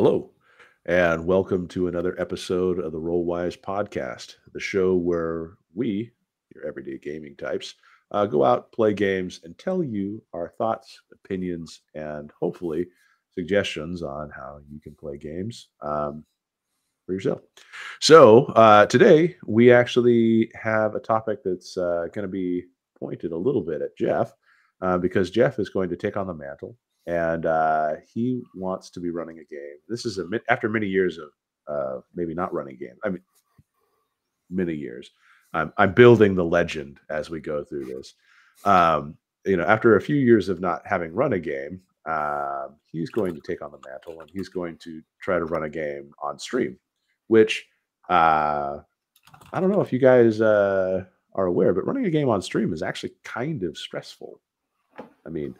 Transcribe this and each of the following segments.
Hello, and welcome to another episode of the Rollwise podcast, the show where we, your everyday gaming types, go out, play games, and tell you our thoughts, opinions, and hopefully suggestions on how you can play games for yourself. So today we actually have a topic that's going to be pointed a little bit at Jeff because Jeff is going to take on the mantle and he wants to be running a game. This is after many years of maybe not running a game. I mean, many years. I'm building the legend as we go through this. After a few years of not having run a game, he's going to take on the mantle and he's going to try to run a game on stream, which I don't know if you guys are aware, but running a game on stream is actually kind of stressful. I mean,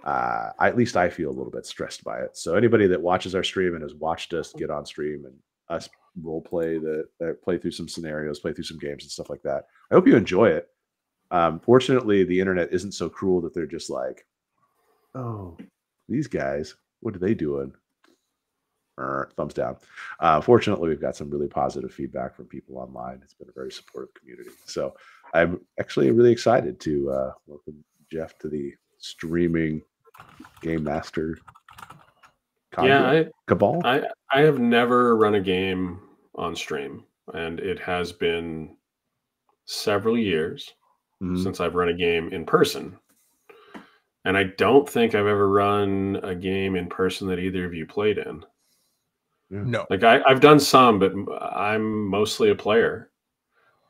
at least I feel a little bit stressed by it. So anybody that watches our stream and has watched us get on stream and us role play play through some scenarios, play through some games and stuff like that, I hope you enjoy it. Fortunately, the internet isn't so cruel that they're just like, oh, these guys, what are they doing? Thumbs down. Fortunately, we've got some really positive feedback from people online. It's been a very supportive community. So I'm actually really excited to welcome Jeff to the streaming game master cabal. I have never run a game on stream, and it has been several years since I've run a game in person. And I don't think I've ever run a game in person that either of you played in. No. Like I've done some, but I'm mostly a player.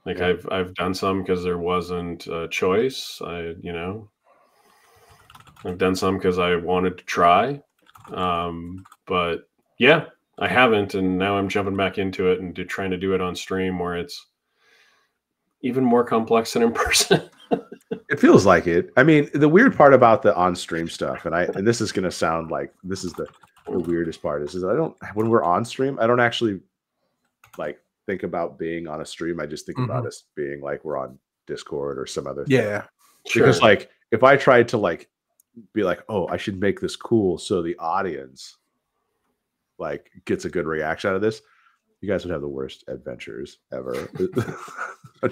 Like Yeah. I've done some because there wasn't a choice. I've done some because I wanted to try. But yeah, I haven't, and now I'm jumping back into it and trying to do it on stream where it's even more complex than in person. It feels like it. I mean, the weird part about the on-stream stuff, and this is going to sound like this is the weirdest part, is when we're on stream, I don't actually like think about being on a stream. I just think about us being like we're on Discord or some other thing. Yeah. Because like if I tried to like be like, oh, I should make this cool so the audience like gets a good reaction out of this, you guys would have the worst adventures ever.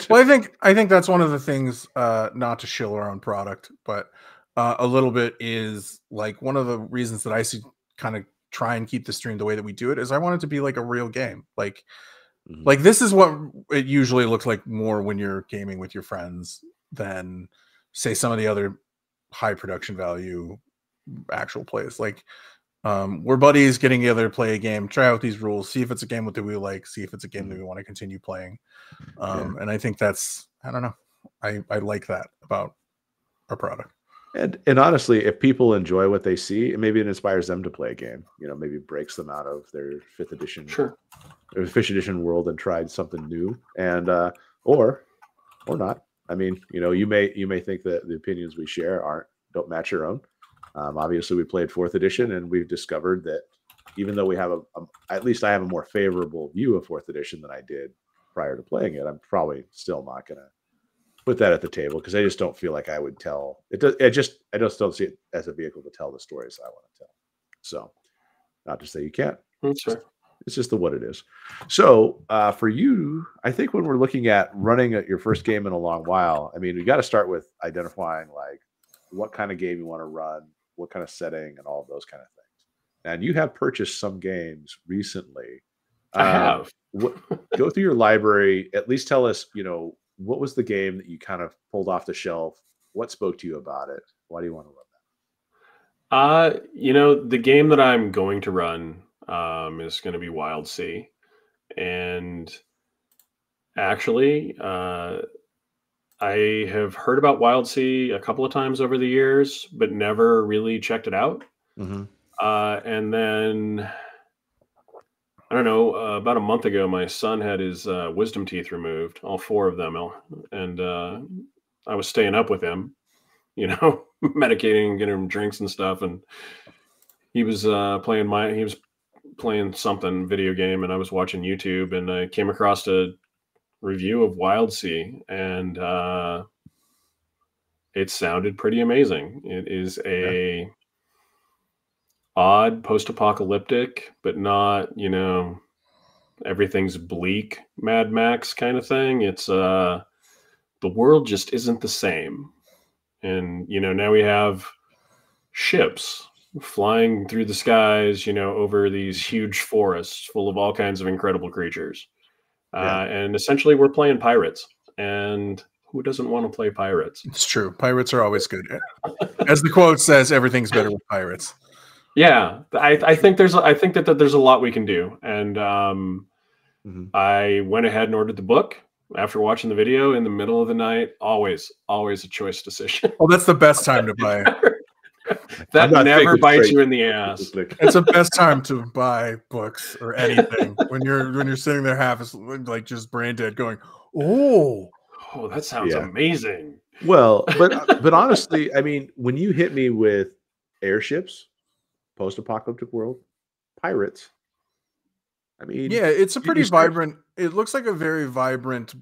Well, I think that's one of the things, not to shill our own product, but a little bit is like one of the reasons that I see kind of try and keep the stream the way that we do it is I want it to be like a real game. Like this is what it usually looks like more when you're gaming with your friends than say some of the other high production value actual plays. Like we're buddies getting together to play a game, try out these rules, see if it's a game that we like, see if it's a game that we want to continue playing. And I think that's, I don't know, I like that about our product. And honestly, if people enjoy what they see, maybe it inspires them to play a game. Maybe breaks them out of their 5th edition, or 5th edition world and tried something new, and or not. I mean, you may think that the opinions we share don't match your own. Obviously, we played 4th edition, and we've discovered that even though we have at least I have a more favorable view of 4th edition than I did prior to playing it, I'm probably still not going to put that at the table because I just don't feel like I would tell it. I just don't see it as a vehicle to tell the stories I want to tell. So, not to say you can't. Sure. It's just what it is. So, for you, I think when we're looking at running your first game in a long while, I mean, we got to start with identifying like what kind of game you want to run, what kind of setting, and all of those kind of things. And you have purchased some games recently. I have. Go through your library. At least tell us, what was the game that you kind of pulled off the shelf? What spoke to you about it? Why do you want to run that? The game that I'm going to run is going to be Wild Sea. And actually, I have heard about Wild Sea a couple of times over the years, but never really checked it out. And then, I don't know, about a month ago, my son had his wisdom teeth removed, all 4 of them. And I was staying up with him, medicating, getting him drinks and stuff. And he was playing something video game, and I was watching YouTube, and I came across a review of Wild Sea, and it sounded pretty amazing. It is a odd, post-apocalyptic, but not, everything's bleak, Mad Max kind of thing. It's the world just isn't the same. And, now we have ships flying through the skies, over these huge forests full of all kinds of incredible creatures. And essentially we're playing pirates. And who doesn't want to play pirates? It's true. Pirates are always good. As the quote says, everything's better with pirates. Yeah, I think that there's a lot we can do. And I went ahead and ordered the book after watching the video in the middle of the night. Always a choice decision. Well, that's the best time to buy. That never bites you in the ass. It's the best time to buy books or anything when you're sitting there half like just brain dead, going, "Oh, that sounds amazing." Well, but honestly, I mean, when you hit me with airships, post-apocalyptic world, pirates, I mean, yeah, it's a pretty vibrant. It looks like a very vibrant,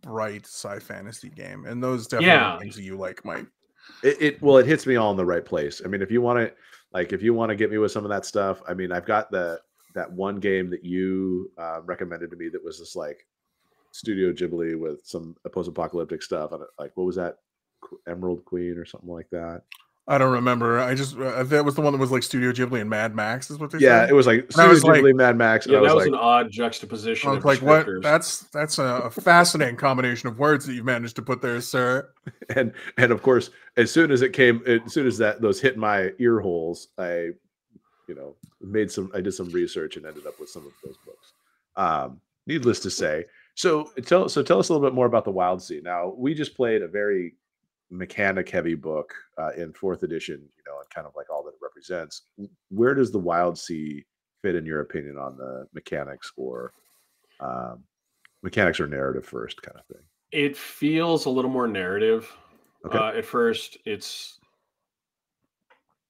bright sci-fantasy game, and those definitely things that you like, Mike. It hits me all in the right place. I mean, if you want to get me with some of that stuff, I mean, I've got that one game that you recommended to me that was this like Studio Ghibli with some post-apocalyptic stuff. Like, what was that? Emerald Queen or something like that. I don't remember. I just that was the one that was like Studio Ghibli and Mad Max, is what they said. Yeah, it was like Studio Ghibli, Mad Max. Yeah, that was an odd juxtaposition. I was like, what? That's a fascinating combination of words that you've managed to put there, sir. And of course, as soon as those hit my ear holes, I did some research and ended up with some of those books. Needless to say, so tell us a little bit more about the Wild Sea. Now, we just played a very mechanic heavy book in 4th edition, and kind of like all that it represents. Where does the Wild Sea fit in your opinion on the mechanics or narrative first kind of thing? It feels a little more narrative. Okay. At first,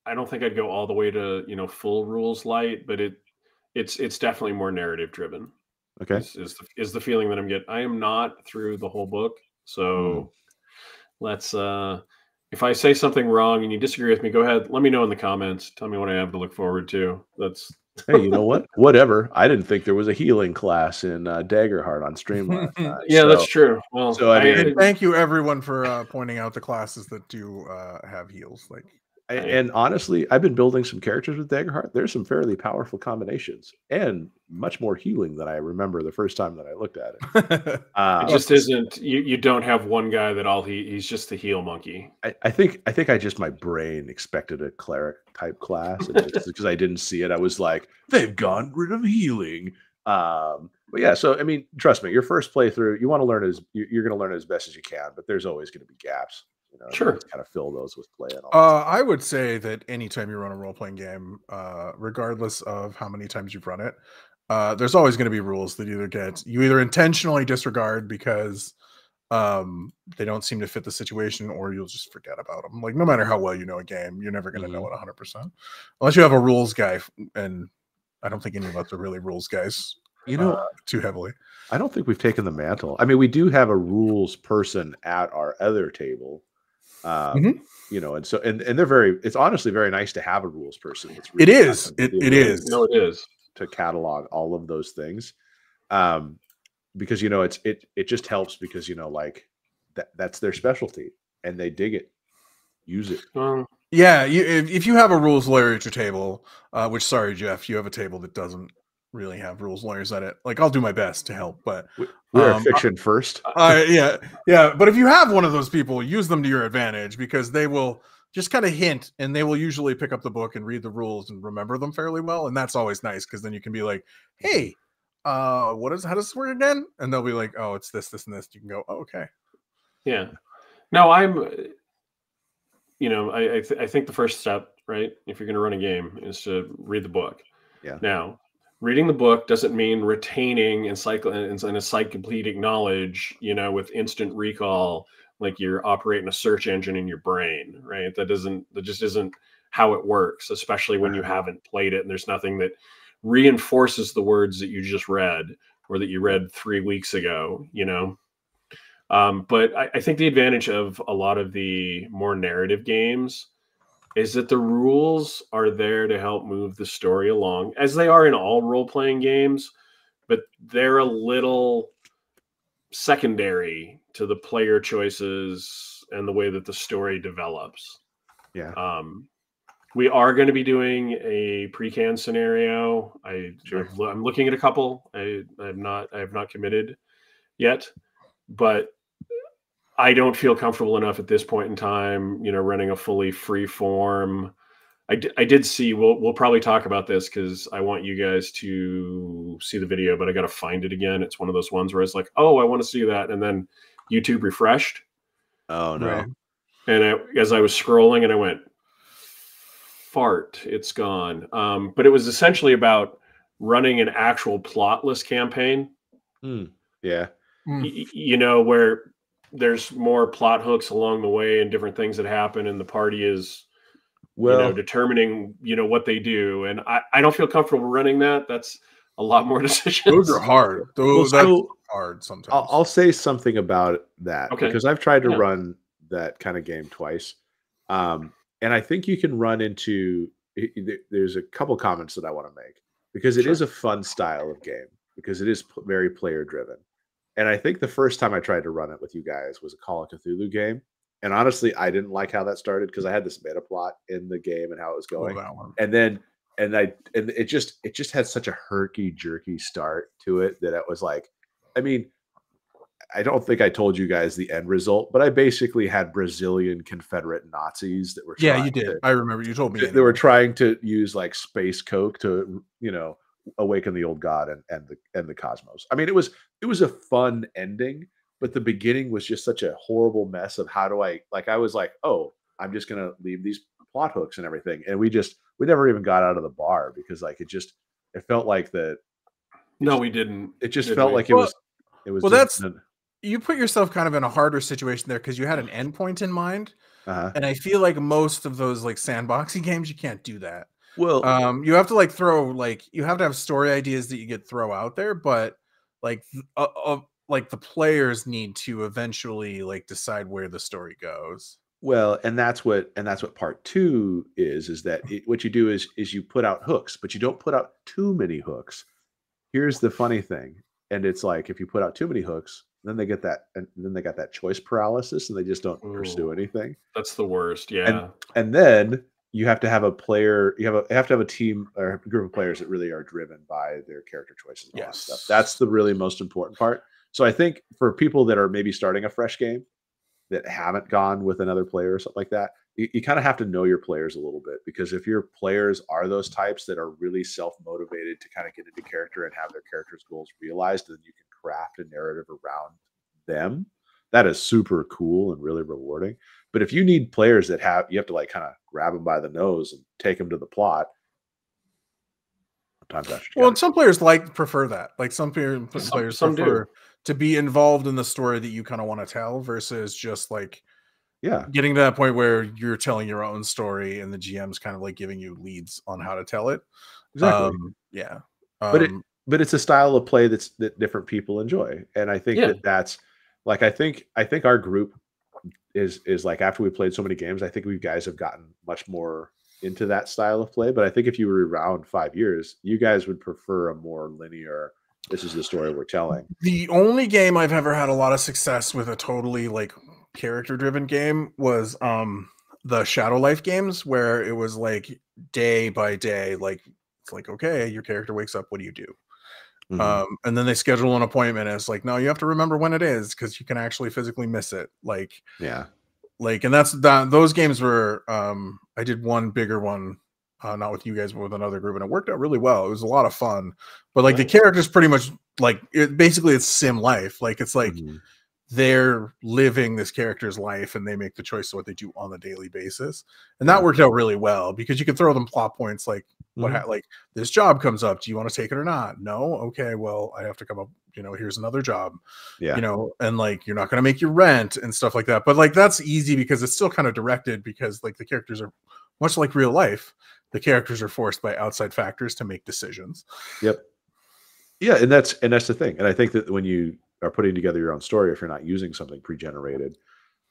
I don't think I'd go all the way to full rules light, but it's definitely more narrative driven. Okay, is the feeling that I'm getting. I am not through the whole book, so let's. If I say something wrong and you disagree with me, go ahead. Let me know in the comments. Tell me what I have to look forward to. That's. Hey, you know what? Whatever. I didn't think there was a healing class in Daggerheart on stream last night. Yeah, that's true. Well, so I mean, thank you everyone for pointing out the classes that do have heals. And honestly, I've been building some characters with Daggerheart. There's some fairly powerful combinations and much more healing than I remember the first time that I looked at it. It just isn't. You don't have one guy that he's just the heal monkey. I think my brain expected a cleric type class, and just because I didn't see it, I was like, they've gone rid of healing. But yeah, so I mean, trust me, your first playthrough, you want to learn you're going to learn it as best as you can, but there's always going to be gaps. Sure. Kind of fill those with play and all. I would say that anytime you run a role-playing game, regardless of how many times you've run it, there's always going to be rules that you either intentionally disregard because they don't seem to fit the situation, or you'll just forget about them. Like, no matter how well you know a game, you're never going to know it 100%, unless you have a rules guy. And I don't think any of us are really rules guys, too heavily. I don't think we've taken the mantle. I mean, we do have a rules person at our other table. And so it's honestly very nice to have a rules person. It is. No, it is to catalog all of those things, because it just helps because that's their specialty and they dig it, use it. Yeah, if you have a rules lawyer at your table, which sorry Jeff, you have a table that doesn't really have rules lawyers at it. Like, I'll do my best to help, but we're fiction first. Yeah. But if you have one of those people, use them to your advantage, because they will just kind of hint, and they will usually pick up the book and read the rules and remember them fairly well. And that's always nice, because then you can be like, hey, how does this work again? And they'll be like, oh, it's this, and this. You can go, oh, okay. Yeah. No, I think the first step, right, if you're going to run a game, is to read the book. Yeah. Now, reading the book doesn't mean retaining encyclopedic knowledge, with instant recall, like you're operating a search engine in your brain, right? That just isn't how it works, especially when you haven't played it and there's nothing that reinforces the words that you just read or that you read 3 weeks ago, But I think the advantage of a lot of the more narrative games is that the rules are there to help move the story along, as they are in all role-playing games, but they're a little secondary to the player choices and the way that the story develops. Yeah. We are going to be doing a pre-can scenario. I'm looking at a couple. I have not committed yet, but I don't feel comfortable enough at this point in time, running a fully free form. I did see, we'll probably talk about this because I want you guys to see the video, but I got to find it again. It's one of those ones where it's like, oh, I want to see that. And then YouTube refreshed. Oh, no. Right. And as I was scrolling and I went, fart, it's gone. But it was essentially about running an actual plotless campaign. Yeah. Where there's more plot hooks along the way and different things that happen, and the party is determining what they do. And I don't feel comfortable running that. That's a lot more decisions. Those are hard. That's hard sometimes. I'll say something about that because I've tried to run that kind of game twice. And I think you can run into, there's a couple comments that I want to make because it is a fun style of game because it is very player driven. And I think the first time I tried to run it with you guys was a Call of Cthulhu game. And honestly, I didn't like how that started because I had this meta plot in the game and how it was going. And it just had such a herky jerky start to it that it was like, I mean, I don't think I told you guys the end result, but I basically had Brazilian Confederate Nazis that were you did. I remember you told me they were trying to use like space coke to awaken the old god and the cosmos. I mean, it was a fun ending, but the beginning was just such a horrible mess of how do I was like, oh, I'm just gonna leave these plot hooks and everything, and we never even got out of the bar because it felt like that. No, we didn't. It just felt like it was. Well, that's you put yourself kind of in a harder situation there because you had an endpoint in mind, and I feel like most of those like sandboxy games you can't do that. Well, you have to you have to have story ideas that you throw out there, but like the players need to eventually decide where the story goes. Well, and that's what part 2 is that what you do is you put out hooks, but you don't put out too many hooks. Here's the funny thing. And it's like, if you put out too many hooks, then they got that choice paralysis and they just don't pursue anything. That's the worst. Yeah. And then you have to have a player, you have to have a team or a group of players that really are driven by their character choices and all that stuff. That's the really most important part. So I think for people that are maybe starting a fresh game that haven't gone with another player or something like that, you kind of have to know your players a little bit, because if your players are those types that are really self-motivated to kind of get into character and have their character's goals realized, then you can craft a narrative around them. That is super cool and really rewarding. But if you need players that you have to kind of grab them by the nose and take them to the plot. Some players prefer that. Like some players prefer to be involved in the story that you kind of want to tell versus just getting to that point where you're telling your own story and the GM's kind of giving you leads on how to tell it. Exactly. But it's a style of play that different people enjoy. And I think that's I think our group is after we played so many games, I think we guys have gotten much more into that style of play. But I think if you were around 5 years, you guys would prefer a more linear, this is the story we're telling. The only game I've ever had a lot of success with a totally character driven game was the Shadow Life games, where it was day by day, it's okay, your character wakes up, what do you do? And then they schedule an appointment, and it's no, you have to remember when it is because you can actually physically miss it. And those games were I did one bigger one, not with you guys but with another group, and it worked out really well. It was a lot of fun, but the characters pretty much basically it's sim life. They're living this character's life and they make the choice of what they do on a daily basis. And that worked out really well because you can throw them plot points this job comes up. Do you want to take it or not? No. Okay. Well, I have to come up, here's another job, and you're not going to make your rent and stuff like that. But that's easy because it's still kind of directed because the characters are much like real life. The characters are forced by outside factors to make decisions. Yep. Yeah. And that's the thing. And I think that when you are putting together your own story, if you're not using something pre-generated,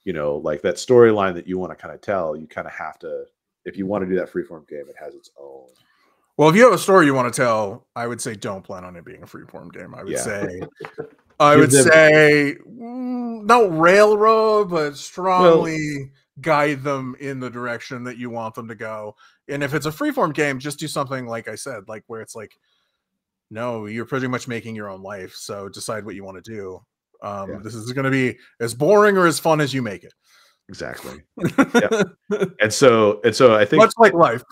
that storyline that you want to kind of tell, you kind of have to if you want to do that freeform game, it has its own. Well, if you have a story you want to tell, I would say don't plan on it being a freeform game. I would say, not railroad, but strongly guide them in the direction that you want them to go. And if it's a freeform game, just do something like I said, like where it's like, no, you're pretty much making your own life. So decide what you want to do. This is going to be as boring or as fun as you make it. Exactly. And so I think much like life.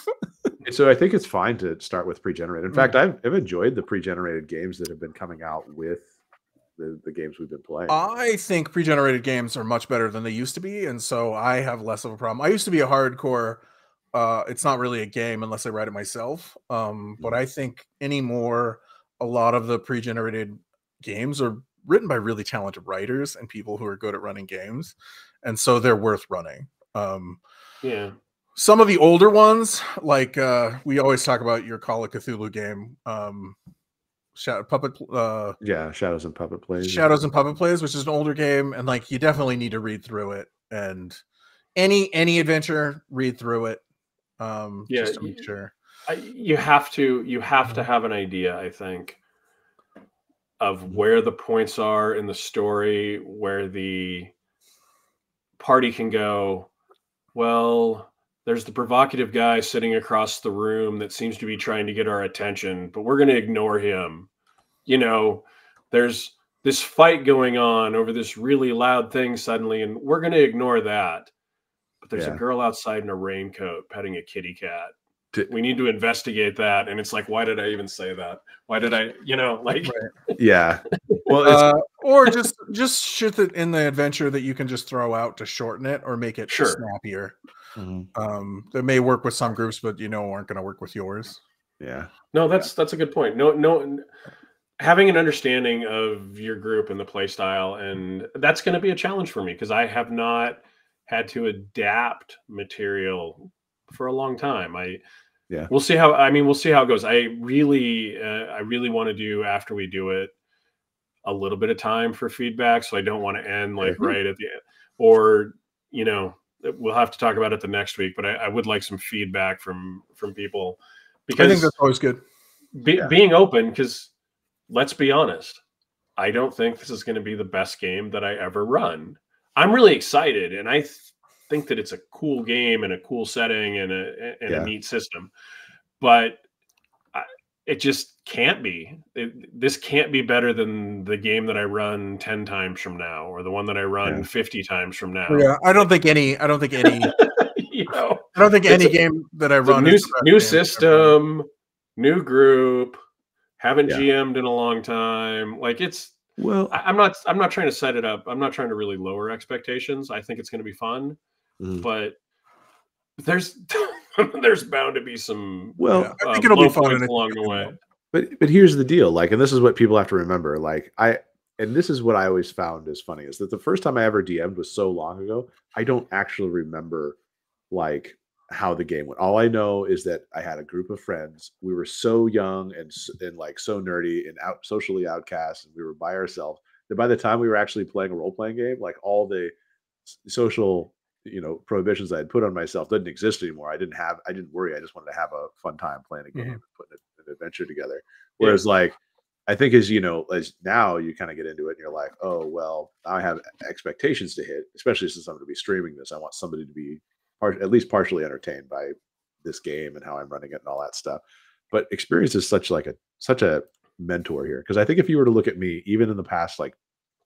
So I think it's fine to start with pre-generated. In fact, I've enjoyed the pre-generated games that have been coming out with the games we've been playing. I think pre-generated games are much better than they used to be, and so I have less of a problem. I used to be a hardcore. It's not really a game unless I write it myself. But I think anymore, a lot of the pre-generated games are written by really talented writers and people who are good at running games, and so they're worth running. Some of the older ones, like we always talk about your Call of Cthulhu game, Shadows and Puppet Plays, which is an older game, and like you definitely need to read through it. And any adventure, read through it. Just to make sure. You have to have an idea, I think, of where the points are in the story, where the party can go. Well, there's the provocative guy sitting across the room that seems to be trying to get our attention, but we're going to ignore him. You know, there's this fight going on over this really loud thing suddenly, and we're going to ignore that. But there's a girl outside in a raincoat petting a kitty cat. We need to investigate that. And it's like, why did I even say that? Why did I, Yeah. Well, or just shit that in the adventure that you can just throw out to shorten it or make it snappier. That may work with some groups, but aren't going to work with yours. Yeah. No, that's a good point. No, having an understanding of your group and the play style, and that's going to be a challenge for me because I have not had to adapt material for a long time. We'll see how it goes. I really want to do, after we do it, a little bit of time for feedback. So I don't want to end like right at the end, or, we'll have to talk about it the next week, but I would like some feedback from people, because I think that's always good. Being open, because let's be honest, I don't think this is going to be the best game that I ever run. I'm really excited, and I think that it's a cool game and a cool setting and a neat system, but it just can't be. This can't be better than the game that I run 10 times from now, or the one that I run 50 times from now. Yeah, I don't think any I don't think any game that I run new system, new group, haven't GM'd in a long time. Like I'm not trying to set it up. I'm not trying to really lower expectations. I think it's going to be fun, but there's bound to be some I think it'll be fun along the way. But here's the deal, and this is what people have to remember. And this is what I always found is funny, is that the first time I ever DM'd was so long ago, I don't actually remember how the game went. All I know is that I had a group of friends. We were so young and so nerdy and socially outcast, and we were by ourselves, that by the time we were actually playing a role-playing game, all the social prohibitions I had put on myself didn't exist anymore. I didn't worry. I just wanted to have a fun time playing a game and putting an adventure together. Whereas I think as now you kind of get into it and you're like, oh, well, I have expectations to hit, especially since I'm going to be streaming this. I want somebody to be at least partially entertained by this game and how I'm running it and all that stuff. But experience is such a mentor here. Because I think if you were to look at me, even in the past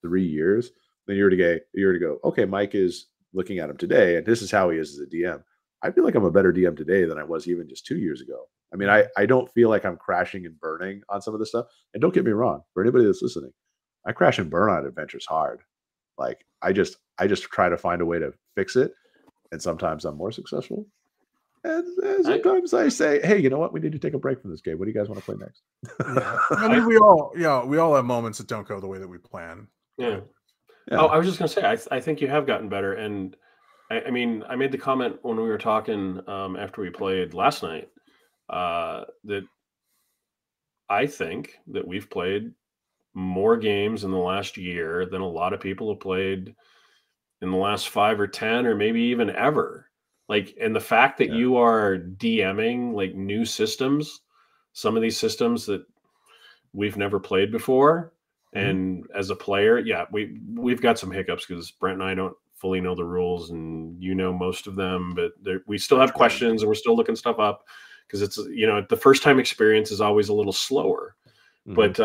3 years, then you were to go, okay, Mike is looking at him today, and this is how he is as a DM. I feel like I'm a better DM today than I was even just 2 years ago. I mean, I don't feel like I'm crashing and burning on some of this stuff. And don't get me wrong, for anybody that's listening, I crash and burn on adventures hard. I just try to find a way to fix it, and sometimes I'm more successful. And sometimes I say, hey, you know what? We need to take a break from this game. What do you guys want to play next? I mean, we all have moments that don't go the way that we plan. Yeah. Oh, I was just going to say, I think you have gotten better. And I mean, I made the comment when we were talking after we played last night that I think that we've played more games in the last year than a lot of people have played in the last 5 or 10 or maybe even ever. Like, and the fact that you are DMing like new systems, some of these systems that we've never played before, and as a player, we've got some hiccups because Brent and I don't fully know the rules, and most of them, but we still have questions and we're still looking stuff up because it's the first time experience is always a little slower. But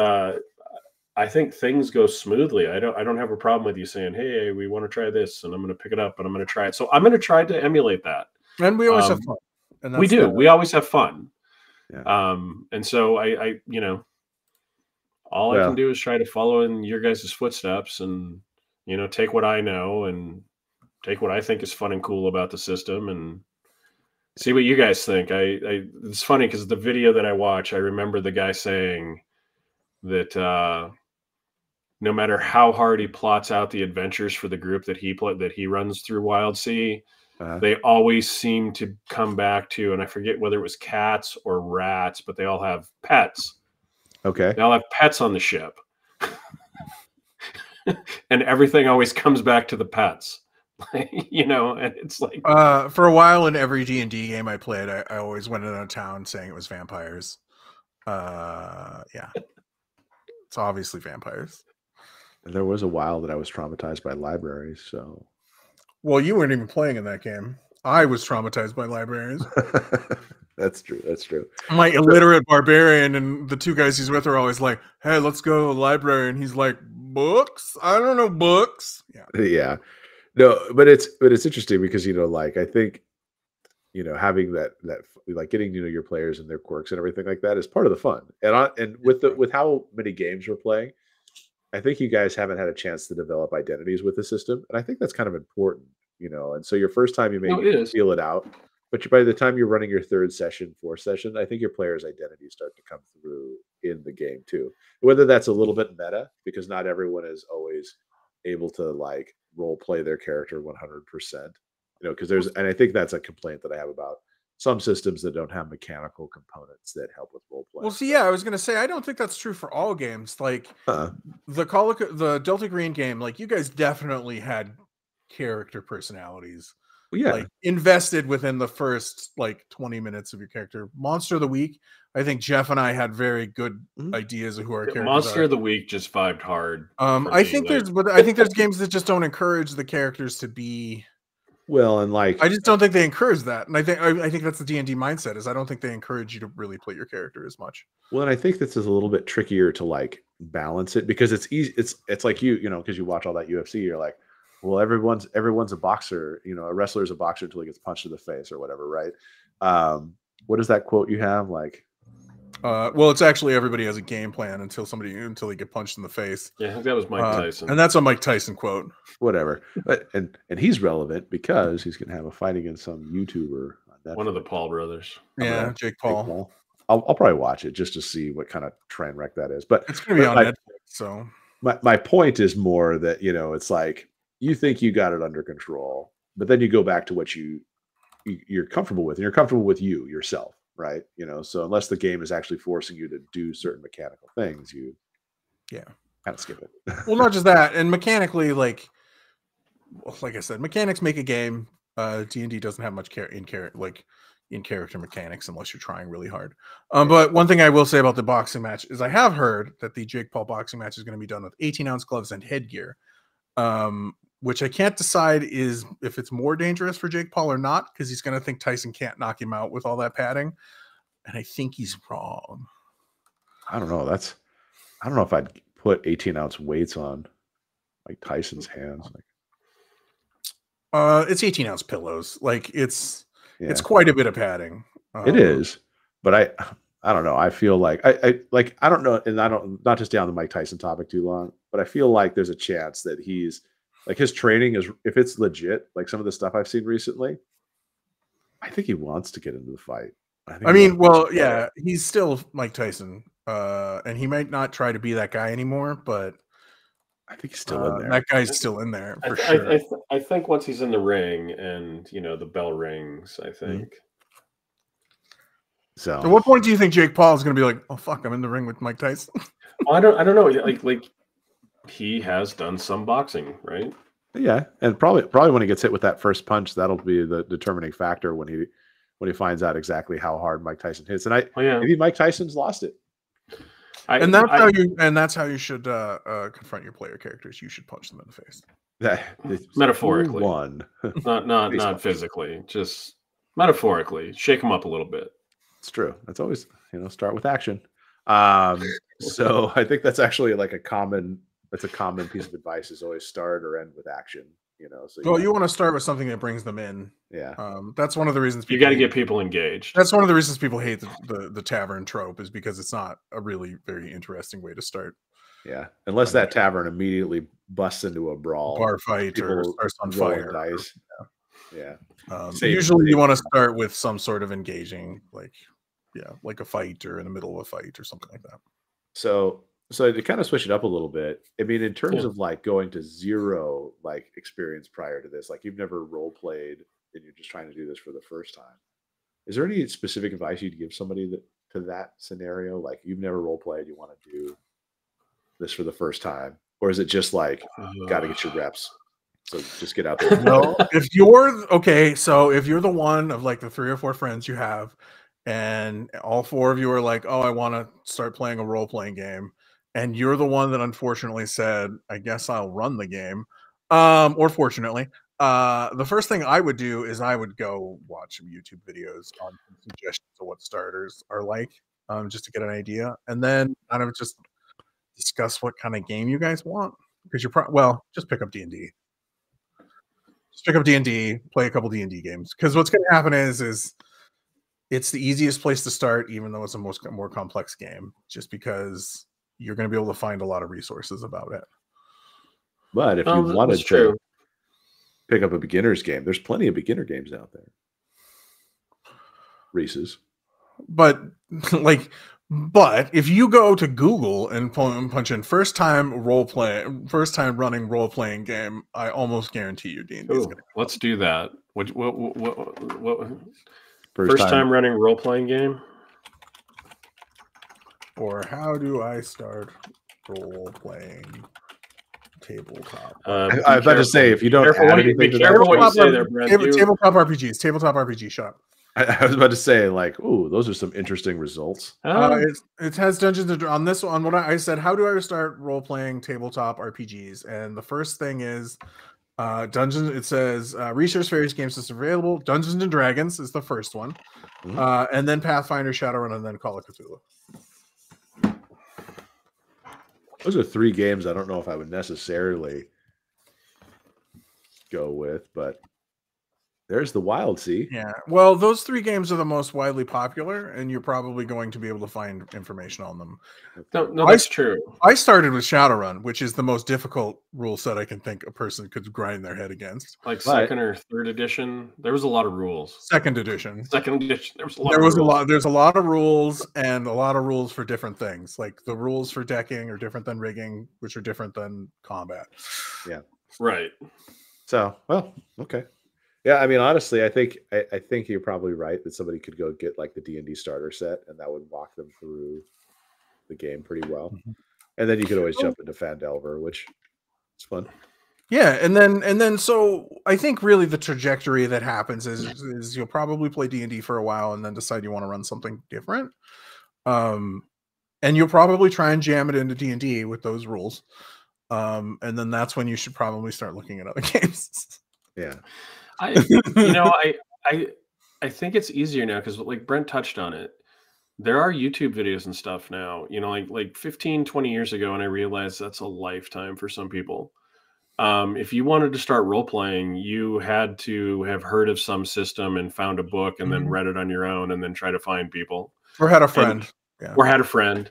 I think things go smoothly. I don't have a problem with you saying, hey, we want to try this, and I'm going to pick it up and I'm going to try it. So I'm going to try to emulate that. And we always have fun. And we do. We always have fun. Yeah. And so I all I can do is try to follow in your guys' footsteps and, take what I know and take what I think is fun and cool about the system and see what you guys think. It's funny because the video that I watch, I remember the guy saying that no matter how hard he plots out the adventures for the group that he runs through Wild Sea, they always seem to come back to, and I forget whether it was cats or rats, but they all have pets. Okay. They all have pets on the ship. And everything always comes back to the pets. And it's like... for a while in every D&D game I played, I always went into a town saying it was vampires. Yeah. It's obviously vampires. There was a while that I was traumatized by libraries, so... Well, you weren't even playing in that game. I was traumatized by libraries. That's true. That's true. My illiterate barbarian and the two guys he's with are always like, hey, let's go to the library. And he's like, books? I don't know books. Yeah. Yeah. No, but it's interesting because, I think, having that like getting to know your players and their quirks and everything like that is part of the fun. And with how many games we're playing, I think you guys haven't had a chance to develop identities with the system. And I think that's kind of important, and so your first time you may feel it out, but by the time you're running your third session, fourth session, I think your players' identities start to come through in the game too. Whether that's a little bit meta, because not everyone is always able to like role play their character 100%, because and I think that's a complaint that I have about some systems that don't have mechanical components that help with role play. Well, see, I was going to say, I don't think that's true for all games. Like the Delta Green game, like you guys definitely had character personalities. Like invested within the first like 20 minutes of your character. Monster of the Week, I think Jeff and I had very good ideas of who our characters Monster of the Week just vibed hard. I think there's games that just don't encourage the characters to be well, and like I just don't think they encourage that. And I think that's the D&D mindset is I don't think they encourage you to really play your character as much. Well, and I think this is a little bit trickier to like balance it because it's easy. It's like because you watch all that UFC, you're like, well, everyone's a boxer, a wrestler's a boxer until he gets punched in the face or whatever, right? What is that quote you have? Like, well, it's actually everybody has a game plan until they get punched in the face. Yeah, I think that was Mike Tyson, and that's a Mike Tyson quote. Whatever, but and he's relevant because he's gonna have a fight against some YouTuber. One of the Paul brothers. Yeah, Jake Paul. I'll probably watch it just to see what kind of train wreck that is. But it's gonna be on Netflix. So my point is more that it's like. You think you got it under control, but then you go back to what you're comfortable with, and you're comfortable with yourself, right? So unless the game is actually forcing you to do certain mechanical things, you kind of skip it. Well, not just that, and mechanically, like I said, mechanics make a game. D&D doesn't have much in character mechanics unless you're trying really hard. But one thing I will say about the boxing match is I have heard that the Jake Paul boxing match is going to be done with 18-ounce gloves and headgear. Which I can't decide is if it's more dangerous for Jake Paul or not, because he's going to think Tyson can't knock him out with all that padding. And I think he's wrong. I don't know. I don't know if I'd put 18-ounce weights on like Tyson's hands. It's 18-ounce pillows. Like it's quite a bit of padding. It is, but I don't know. I feel like I don't know, and not to stay on the Mike Tyson topic too long, but I feel like there's a chance that he's like his training is, if it's legit, like some of the stuff I've seen recently, I think he wants to get into the fight. He's still Mike Tyson, and he might not try to be that guy anymore, but I think he's still in there. That guy's still in there for sure. I think once he's in the ring and the bell rings, I think. So at what point do you think Jake Paul is going to be like, oh fuck, I'm in the ring with Mike Tyson? I don't know. Like he has done some boxing, right? Yeah, and probably when he gets hit with that first punch, that'll be the determining factor when he finds out exactly how hard Mike Tyson hits. And maybe Mike Tyson's lost it. And that's how you should confront your player characters. You should punch them in the face. Metaphorically, one, not physically, just metaphorically. Shake them up a little bit. It's true. That's always start with action. So I think that's actually like a common piece of advice is always start or end with action. So you want to start with something that brings them in. Yeah. That's one of the reasons you got to get people engaged. That's one of the reasons people hate the tavern trope is because it's not a really very interesting way to start. Yeah. Unless that tavern immediately busts into a brawl, bar fight, or starts on fire. Dice. Yeah. Usually you want to start with some sort of engaging, like a fight or in the middle of a fight or something like that. So to kind of switch it up a little bit, I mean, in terms of like going to zero like experience prior to this, like you've never role played and you're just trying to do this for the first time. Is there any specific advice you'd give somebody to that scenario? Like you've never role played, you want to do this for the first time, or is it just like got to get your reps? So just get out there. No, if you're the one of like the 3 or 4 friends you have, and all 4 of you are like, oh, I want to start playing a role-playing game, and you're the one that unfortunately said, I guess I'll run the game, or fortunately, the first thing I would do is I would go watch some YouTube videos on suggestions of what starters are like, just to get an idea, and then kind of just discuss what kind of game you guys want, because just pick up D&D. Just pick up D&D, play a couple D&D games, because what's going to happen is it's the easiest place to start, even though it's a more complex game, just because you're going to be able to find a lot of resources about it. But if you wanted to pick up a beginner's game, there's plenty of beginner games out there. Reese's. But if you go to Google and punch in first time running role playing game, I almost guarantee you D&D is going to. Let's do that. What first time running role playing game? Or how do I start role playing tabletop? I was about to say, if you don't add anything to that, what you say there, Brent. Tabletop RPG shop. I was about to say, like, ooh, those are some interesting results. It has Dungeons and on this one. What I said, how do I start role playing tabletop RPGs? And the first thing is Dungeons. It says research various game systems available. Dungeons and Dragons is the first one, and then Pathfinder, Shadowrun, and then Call of Cthulhu. Those are 3 games I don't know if I would necessarily go with, but there's the Wild Sea. Yeah. Well, those 3 games are the most widely popular, and you're probably going to be able to find information on them. No, that's true. I started with Shadowrun, which is the most difficult rule set I can think a person could grind their head against. Like second or third edition, there was a lot of rules. Second edition. There was a lot. There's a lot of rules, and a lot of rules for different things. Like the rules for decking are different than rigging, which are different than combat. Yeah. Right. So, well, okay. Yeah, I mean, honestly, I think you're probably right that somebody could go get like the D&D starter set, and that would walk them through the game pretty well. Mm-hmm. And then you could always jump into Phandelver, which is fun. Yeah, and then so I think really the trajectory that happens is you'll probably play D&D for a while and then decide you want to run something different. And you'll probably try and jam it into D&D with those rules. And then that's when you should probably start looking at other games. Yeah. I think it's easier now because like Brent touched on it. There are YouTube videos and stuff now, like 15, 20 years ago, and I realized that's a lifetime for some people. If you wanted to start role playing, you had to have heard of some system and found a book and then read it on your own and then try to find people. Or had a friend. Or had a friend.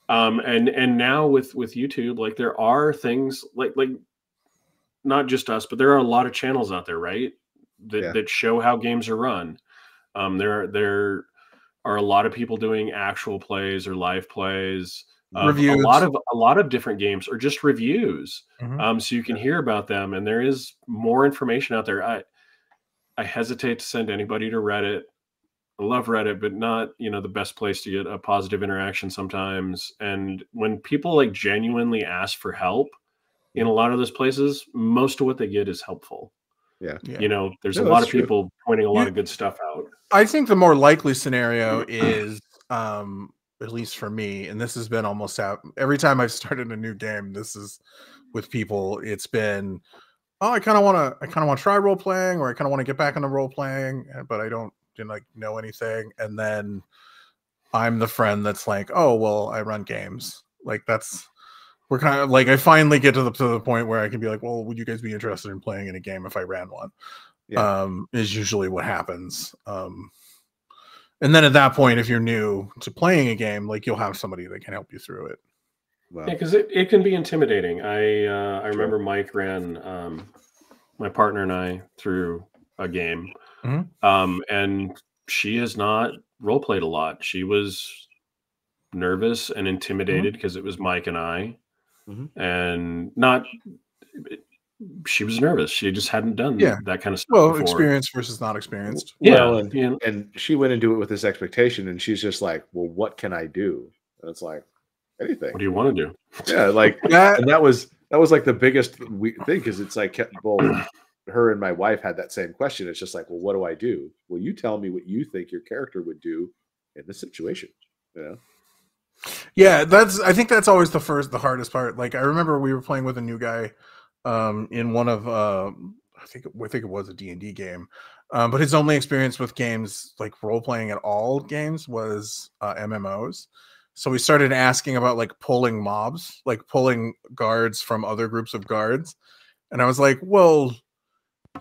And now with YouTube, like there are things like not just us, but there are a lot of channels out there, right? That show how games are run. There are a lot of people doing actual plays or live plays, reviews. a lot of different games or just reviews. So you can hear about them, and there is more information out there. I hesitate to send anybody to Reddit. I love Reddit, but not, the best place to get a positive interaction sometimes. And when people like genuinely ask for help, in a lot of those places, most of what they get is helpful. Yeah. You know, there's No, a lot that's of true. people pointing a lot of good stuff out. I think the more likely scenario is, at least for me, and this has been almost out every time I've started a new game. This is with people. It's been, oh, I kind of want to try role playing, or I kind of want to get back into role playing, but I don't like know anything. And then I'm the friend that's like, oh, well, I run games. Like we're kind of like, I finally get to the point where I can be like, well, would you guys be interested in playing in a game if I ran one? Yeah. Is usually what happens. And then at that point, if you're new to playing a game, like, you'll have somebody that can help you through it. Wow. Yeah, because it can be intimidating. I remember Mike ran my partner and I through a game, and she has not role played a lot. She was nervous and intimidated because it was Mike and I, and not. She was nervous. She just hadn't done that kind of stuff before. Experienced versus not experienced. Well, and she went into it with this expectation, and she's just like, well, what can I do? And it's like, anything. What do you want to do? Yeah, like and that was like the biggest thing, because it's like, well, her and my wife had that same question. It's just like, well, what do I do? Well, you tell me what you think your character would do in this situation. You know? Yeah, I think that's always the hardest part. Like, I remember we were playing with a new guy in one of I think it was a D&D game, but his only experience with games, like role playing at all games, was MMOs. So we started asking about like pulling mobs, like pulling guards from other groups of guards, and I was like, well,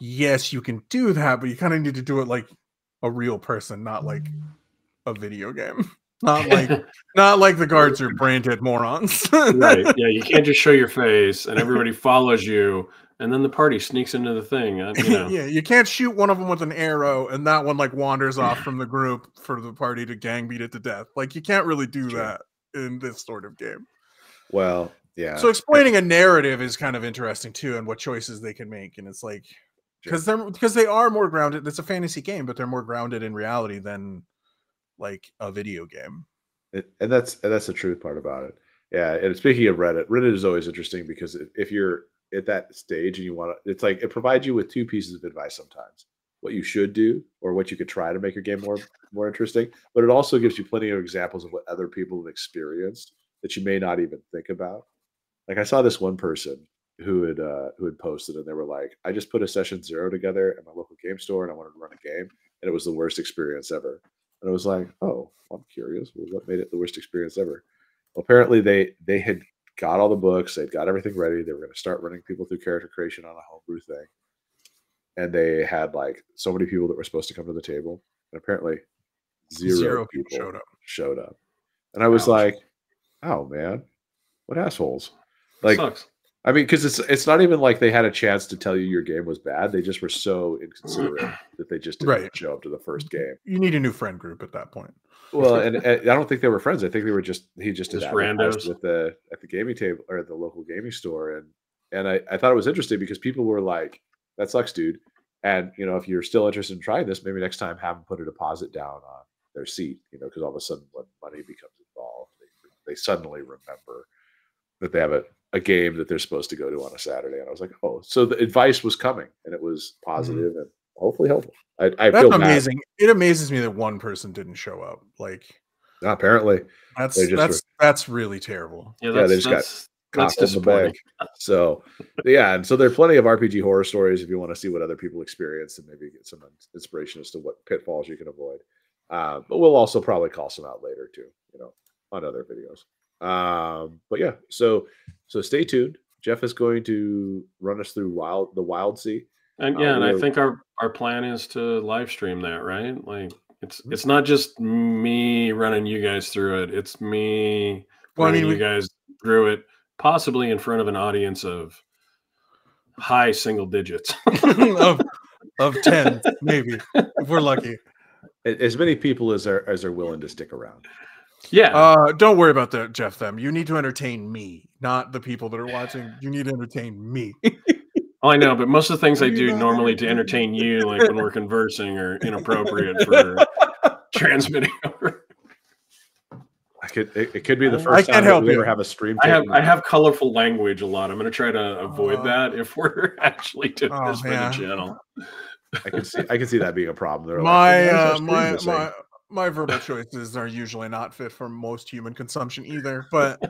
yes, you can do that, but you kind of need to do it like a real person, not like a video game. Not like the guards are brain dead morons. Right. Yeah, you can't just show your face and everybody follows you and then the party sneaks into the thing. You know. Yeah, you can't shoot one of them with an arrow and that one like wanders off from the group for the party to gang beat it to death. Like, you can't really do that in this sort of game. Well, yeah. So explaining a narrative is kind of interesting too, and what choices they can make. And it's like, because they are more grounded. It's a fantasy game, but they're more grounded in reality than like a video game. And that's the truth part about it. Yeah. And speaking of Reddit is always interesting, because if you're at that stage and you want to, it's like, it provides you with two pieces of advice sometimes: what you should do or what you could try to make your game more interesting. But it also gives you plenty of examples of what other people have experienced that you may not even think about. Like, I saw this one person who had posted, and they were like, I just put a session 0 together at my local game store and I wanted to run a game, and it was the worst experience ever. And I was like, oh, I'm curious. Well, what made it the worst experience ever? Well, apparently they had got all the books. They'd got everything ready. They were going to start running people through character creation on a homebrew thing. And they had like so many people that were supposed to come to the table. And apparently zero people showed up. And I was like, oh, man, what assholes. Like, sucks. I mean, because it's not even like they had a chance to tell you your game was bad. They just were so inconsiderate that they just didn't show up to the first game. You need a new friend group at that point. Well, and I don't think they were friends. I think they were he just did randos at the gaming table or at the local gaming store. And I thought it was interesting because people were like, that sucks, dude. And, you know, if you're still interested in trying this, maybe next time have them put a deposit down on their seat, you know, because all of a sudden when money becomes involved, they suddenly remember that they have a game that they're supposed to go to on a Saturday. And I was like, oh, so the advice was coming, and it was positive and hopefully helpful. I That's feel amazing. It amazes me that one person didn't show up. Like, apparently that's really terrible. Yeah, they just got cocked in the bag. So yeah, and so there are plenty of RPG horror stories if you want to see what other people experience and maybe get some inspiration as to what pitfalls you can avoid. But we'll also probably call some out later too, you know, on other videos. But yeah, so stay tuned. Jeff is going to run us through the Wild Sea. And and I think our plan is to live stream that, right? Like, it's not just me running you guys through it. It's me running you guys through it, possibly in front of an audience of high single digits of 10, maybe, if we're lucky. As many people as are willing to stick around. Yeah. Don't worry about that, Jeff. You need to entertain me, not the people that are watching. You need to entertain me. Oh, I know, but most of the things I do normally to entertain you, like when we're conversing, are inappropriate for transmitting over. it could be the I first can't time that help we you. ever have a stream. I have colorful language a lot. I'm going to try to avoid that if we're actually doing this for the channel. I can see that being a problem. They're like, my verbal choices are usually not fit for most human consumption either, but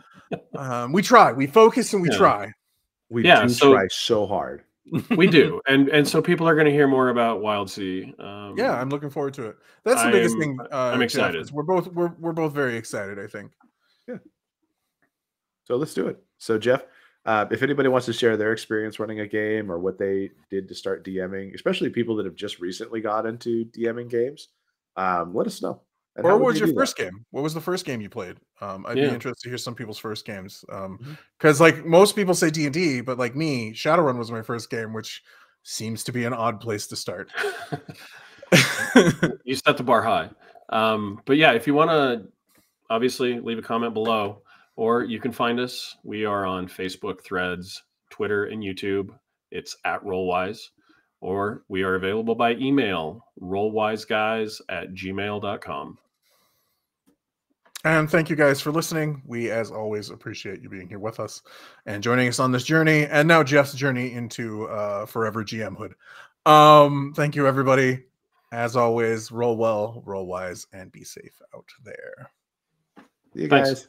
we try, we focus, and we try. We do try so hard. We do, and so people are going to hear more about Wild Sea. Yeah, I'm looking forward to it. That's the biggest thing. I'm excited. Jeff, we're both very excited, I think. Yeah. So let's do it. So Jeff, if anybody wants to share their experience running a game or what they did to start DMing, especially people that have just recently got into DMing games, let us know. And or what was your first game? What was the first game you played? I'd be interested to hear some people's first games. Because like most people say D&D, but like me, Shadowrun was my first game, which seems to be an odd place to start. You set the bar high. But yeah, if you want to obviously leave a comment below, or you can find us. We are on Facebook, Threads, Twitter, and YouTube. It's @RollWise. Or we are available by email, rollwiseguys@gmail.com. And thank you guys for listening. We, as always, appreciate you being here with us and joining us on this journey. And now Jeff's journey into forever GMhood. Thank you, everybody. As always, roll well, roll wise, and be safe out there. See you guys.